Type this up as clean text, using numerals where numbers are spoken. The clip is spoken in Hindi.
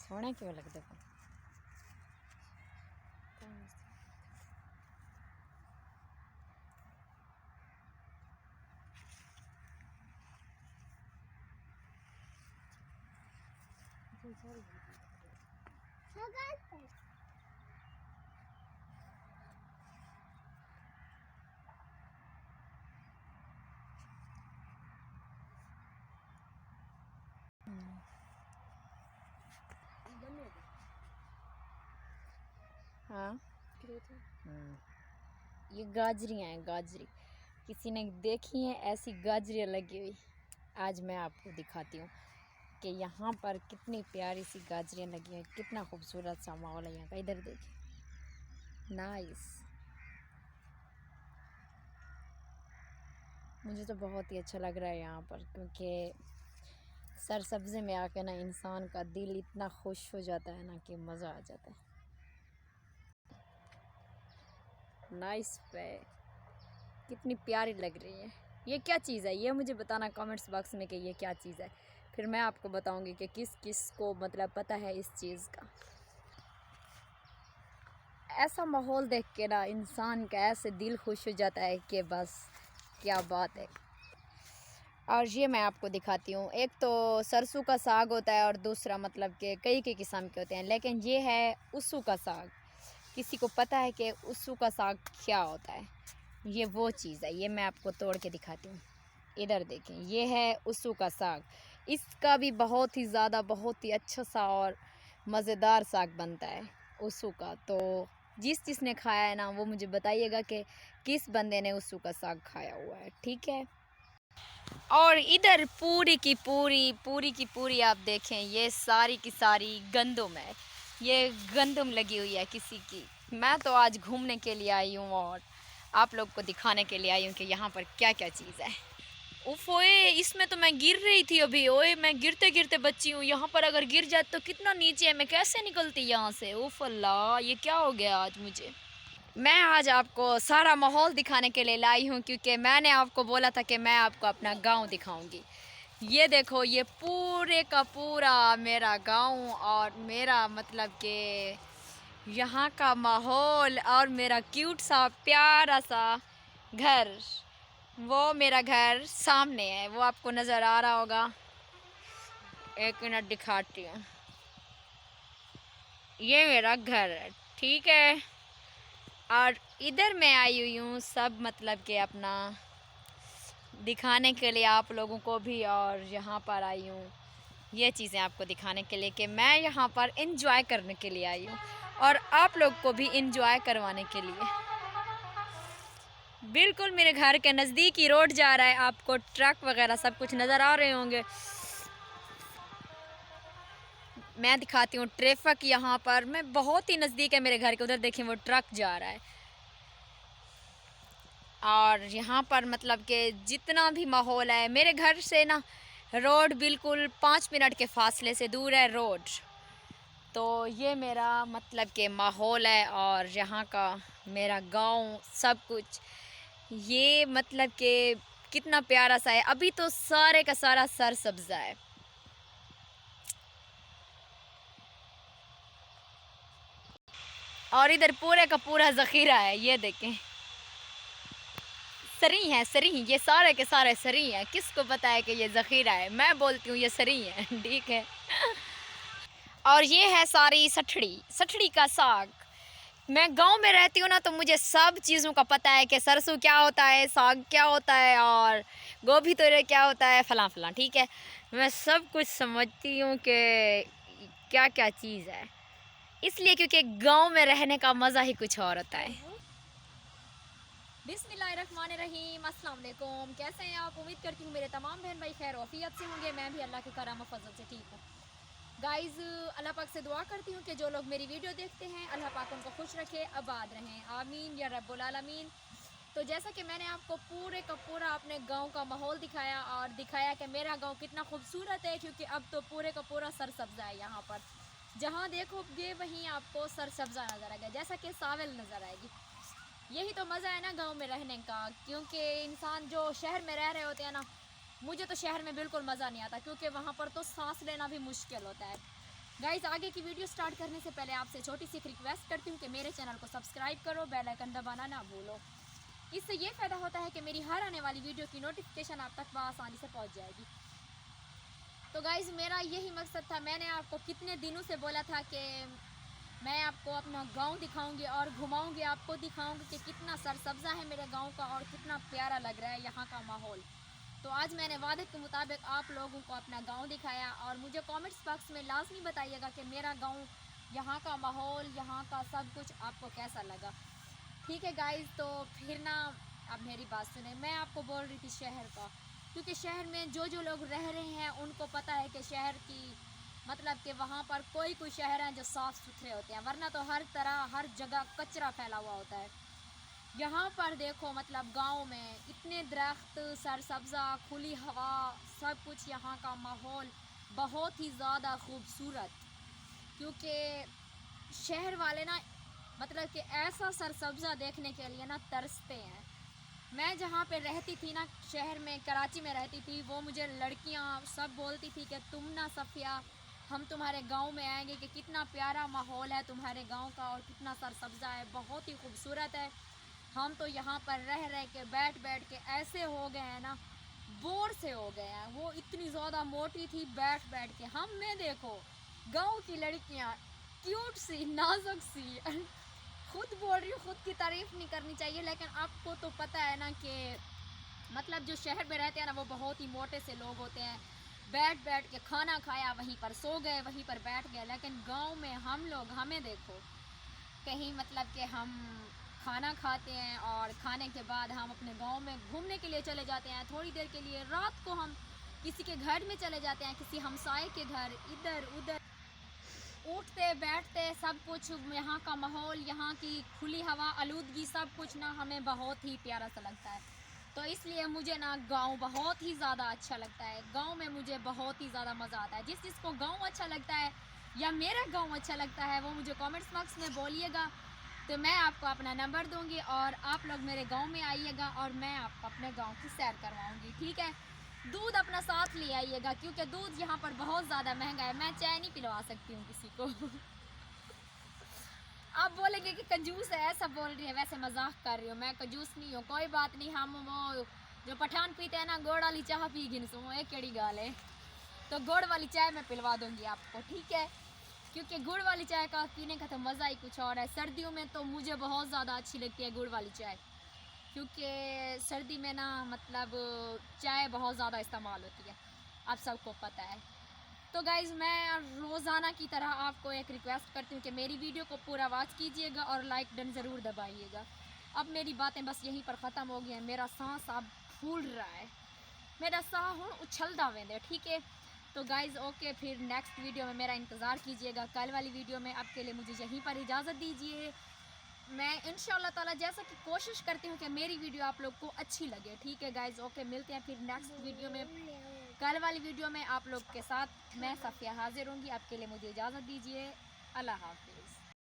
सोने क्यों लग देखो। हाँ ये गाजरियाँ हैं, गाजरी किसी ने देखी है ऐसी गाजरियाँ लगी हुई। आज मैं आपको दिखाती हूँ कि यहाँ पर कितनी प्यारी सी गाजरियाँ लगी हैं, कितना खूबसूरत सा माहौल है यहाँ का। इधर देखिए, नाइस। मुझे तो बहुत ही अच्छा लग रहा है यहाँ पर, क्योंकि सरसब्ज़ी में आके ना इंसान का दिल इतना खुश हो जाता है ना कि मज़ा आ जाता है। नाइस पे कितनी प्यारी लग रही है। ये क्या चीज़ है, ये मुझे बताना कमेंट्स बॉक्स में कि ये क्या चीज़ है। फिर मैं आपको बताऊंगी कि किस किस को मतलब पता है इस चीज़ का। ऐसा माहौल देख के ना इंसान का ऐसे दिल खुश हो जाता है कि बस क्या बात है। और ये मैं आपको दिखाती हूँ, एक तो सरसों का साग होता है और दूसरा मतलब कि कई किस्म के होते हैं, लेकिन ये है उस्सू का साग। किसी को पता है कि उस्सू का साग क्या होता है? ये वो चीज़ है, ये मैं आपको तोड़ के दिखाती हूँ। इधर देखें, ये है उस्सू का साग। इसका भी बहुत ही ज़्यादा बहुत ही अच्छा सा और मज़ेदार साग बनता है उस्सू का। तो जिसने खाया है ना वो मुझे बताइएगा कि किस बंदे ने उस्सू का साग खाया हुआ है, ठीक है। और इधर पूरी आप देखें, ये सारी की सारी गंदम है। ये गंदम लगी हुई है किसी की। मैं तो आज घूमने के लिए आई हूँ और आप लोग को दिखाने के लिए आई हूँ कि यहाँ पर क्या क्या चीज़ है। उफ ओए, इसमें तो मैं गिर रही थी अभी। ओए मैं गिरते गिरते बच्ची हूँ। यहाँ पर अगर गिर जाए तो कितना नीचे है, मैं कैसे निकलती यहाँ से। उफ अल्लाह, ये क्या हो गया आज मुझे। मैं आज आपको सारा माहौल दिखाने के लिए लाई हूँ, क्योंकि मैंने आपको बोला था कि मैं आपको अपना गांव दिखाऊंगी। ये देखो, ये पूरे का पूरा मेरा गांव और मेरा मतलब कि यहाँ का माहौल और मेरा क्यूट सा प्यारा सा घर। वो मेरा घर सामने है, वो आपको नज़र आ रहा होगा। एक मिनट दिखाती हूँ, ये मेरा घर है, ठीक है। और इधर मैं आई हुई हूँ सब मतलब कि अपना दिखाने के लिए आप लोगों को भी, और यहाँ पर आई हूँ ये चीज़ें आपको दिखाने के लिए कि मैं यहाँ पर इंजॉय करने के लिए आई हूँ और आप लोग को भी इंजॉय करवाने के लिए। बिल्कुल मेरे घर के नज़दीक ही रोड जा रहा है, आपको ट्रक वगैरह सब कुछ नज़र आ रहे होंगे। मैं दिखाती हूँ ट्रैफिक यहाँ पर, मैं बहुत ही नज़दीक है मेरे घर के। उधर देखें वो ट्रक जा रहा है। और यहाँ पर मतलब कि जितना भी माहौल है मेरे घर से ना, रोड बिल्कुल 5 मिनट के फासले से दूर है रोड। तो ये मेरा मतलब कि माहौल है और यहाँ का मेरा गांव सब कुछ। ये मतलब कि कितना प्यारा सा है। अभी तो सारे का सारा सरसब्ज़ा है। और इधर पूरे का पूरा ज़ख़ीरा है, ये देखें सरी है, सरी। ये सारे के सारे सरी हैं। किसको पता है कि ये ज़ख़ीरा है? मैं बोलती हूँ ये सरी है, ठीक है। और ये है सारी सठड़ी, सठड़ी का साग। मैं गांव में रहती हूँ ना, तो मुझे सब चीज़ों का पता है कि सरसों क्या होता है, साग क्या होता है और गोभी तोरे क्या होता है, फलां फलां, ठीक है। मैं सब कुछ समझती हूँ कि क्या क्या चीज़ है, इसलिए क्योंकि गांव में रहने का मज़ा ही कुछ और होता है। बिस्मिल्लाहिर्रहमानिर्रहीम, अस्सलाम वालेकुम। कैसे हैं आप? उम्मीद करती हूँ मेरे तमाम बहन भाई खैर वफ़ियत से होंगे। मैं भी अल्लाह के करम फजल से ठीक हूँ। गाइज़, अल्लाह पाक से दुआ करती हूँ कि जो लोग मेरी वीडियो देखते हैं अल्लाह पाक उनको खुश रखे, आबाद रहें, आमीन या रब्बुल आलमीन। तो जैसा कि मैंने आपको पूरे का पूरा अपने गांव का माहौल दिखाया और दिखाया कि मेरा गांव कितना खूबसूरत है, क्योंकि अब तो पूरे का पूरा सरसब्ज़ा है। यहाँ पर जहाँ देखोगे वहीं आपको सरसब्ज़ा नज़र आएगा, जैसा कि सावल नज़र आएगी। यही तो मज़ा है ना गांव में रहने का, क्योंकि इंसान जो शहर में रह रहे होते हैं ना, मुझे तो शहर में बिल्कुल मज़ा नहीं आता, क्योंकि वहाँ पर तो सांस लेना भी मुश्किल होता है। गाइस आगे की वीडियो स्टार्ट करने से पहले आपसे छोटी सी रिक्वेस्ट करती हूँ कि मेरे चैनल को सब्सक्राइब करो, बेल आइकन दबाना ना भूलो। इससे ये फ़ायदा होता है कि मेरी हर आने वाली वीडियो की नोटिफिकेशन आप तक आसानी से पहुँच जाएगी। तो गाइस मेरा यही मकसद था। मैंने आपको कितने दिनों से बोला था कि मैं आपको अपना गांव दिखाऊंगी और घुमाऊंगी, आपको दिखाऊंगी कि कितना सरसब्जा है मेरे गांव का और कितना प्यारा लग रहा है यहाँ का माहौल। तो आज मैंने वादे के मुताबिक आप लोगों को अपना गांव दिखाया और मुझे कमेंट्स बॉक्स में लाजमी बताइएगा कि मेरा गांव, यहाँ का माहौल, यहाँ का सब कुछ आपको कैसा लगा। ठीक है गाइस, तो फिर ना अब मेरी बात सुने। मैं आपको बोल रही थी शहर का, क्योंकि शहर में जो लोग रह रहे हैं उनको पता है कि शहर की मतलब कि वहाँ पर कोई शहर हैं जो साफ़ सुथरे होते हैं, वरना तो हर तरह हर जगह कचरा फैला हुआ होता है। यहाँ पर देखो मतलब गांव में इतने दरख्त, सरसब्जा, खुली हवा, सब कुछ, यहाँ का माहौल बहुत ही ज़्यादा खूबसूरत। क्योंकि शहर वाले ना मतलब कि ऐसा सरसब्जा देखने के लिए ना तरसते हैं। मैं जहाँ पे रहती थी ना, शहर में कराची में रहती थी, वो मुझे लड़कियाँ सब बोलती थी कि तुम ना सफ़िया, हम तुम्हारे गांव में आएंगे कि कितना प्यारा माहौल है तुम्हारे गांव का और कितना सरसब्जा है, बहुत ही खूबसूरत है। हम तो यहाँ पर रह के बैठ के ऐसे हो गए हैं ना, बोर से हो गए हैं। वो इतनी ज़्यादा मोटी थी, बैठ के हम में देखो गांव की लड़कियाँ क्यूट सी, नाजुक सी खुद बोल रही हूँ, खुद की तारीफ़ नहीं करनी चाहिए, लेकिन आपको तो पता है ना कि मतलब जो शहर में रहते हैं ना वो बहुत ही मोटे से लोग होते हैं। बैठ के खाना खाया, वहीं पर सो गए, वहीं पर बैठ गए। लेकिन गांव में हम लोग, हमें देखो कहीं मतलब कि हम खाना खाते हैं और खाने के बाद हम अपने गांव में घूमने के लिए चले जाते हैं थोड़ी देर के लिए। रात को हम किसी के घर में चले जाते हैं, किसी हमसाये के घर, इधर उधर उठते बैठते सब कुछ। यहाँ का माहौल, यहाँ की खुली हवा, आलूदगी, सब कुछ ना हमें बहुत ही प्यारा सा लगता है। तो इसलिए मुझे ना गांव बहुत ही ज़्यादा अच्छा लगता है। गांव में मुझे बहुत ही ज़्यादा मज़ा आता है। जिसको गांव अच्छा लगता है या मेरा गांव अच्छा लगता है वो मुझे कमेंट्स बॉक्स में बोलिएगा, तो मैं आपको अपना नंबर दूंगी और आप लोग मेरे गांव में आइएगा और मैं आपको अपने गांव की सैर करवाऊंगी। ठीक है, दूध अपना साथ ले आइएगा क्योंकि दूध यहाँ पर बहुत ज़्यादा महंगा है। मैं चाय नहीं पिलवा सकती हूँ किसी को आप बोलेंगे कि कंजूस है, ऐसा बोल रही है, वैसे मजाक कर रही हूँ, मैं कंजूस नहीं हूँ। कोई बात नहीं, हम वो जो पठान पीते हैं ना, गुड़ वाली चाय पी गिन सो, एक केड़ी गाल है, तो गुड़ वाली चाय मैं पिलवा दूंगी आपको। ठीक है, क्योंकि गुड़ वाली चाय का पीने का तो मज़ा ही कुछ और है। सर्दियों में तो मुझे बहुत ज़्यादा अच्छी लगती है गुड़ वाली चाय, क्योंकि सर्दी में ना मतलब चाय बहुत ज़्यादा इस्तेमाल होती है, आप सबको पता है। तो गाइज़ मैं रोज़ाना की तरह आपको एक रिक्वेस्ट करती हूँ कि मेरी वीडियो को पूरा वॉच कीजिएगा और लाइक डन ज़रूर दबाइएगा। अब मेरी बातें बस यहीं पर ख़त्म हो गई हैं। मेरा सांस अब फूल रहा है, मेरा साह हूँ उछलता वेंदे। ठीक है, तो गाइज़ ओके, फिर नेक्स्ट वीडियो में मेरा इंतज़ार कीजिएगा। कल वाली वीडियो में अब के लिए मुझे यहीं पर इजाज़त दीजिए। मैं इंशाल्लाह ताला जैसा कि कोशिश करती हूँ कि मेरी वीडियो आप लोग को अच्छी लगे। ठीक है गाइज़ ओके, मिलते हैं फिर नेक्स्ट वीडियो में। कल वाली वीडियो में आप लोग के साथ मैं सफ़िया हाजिर होंगी। आपके लिए मुझे इजाज़त दीजिए। अल्लाह हाफ़िज़।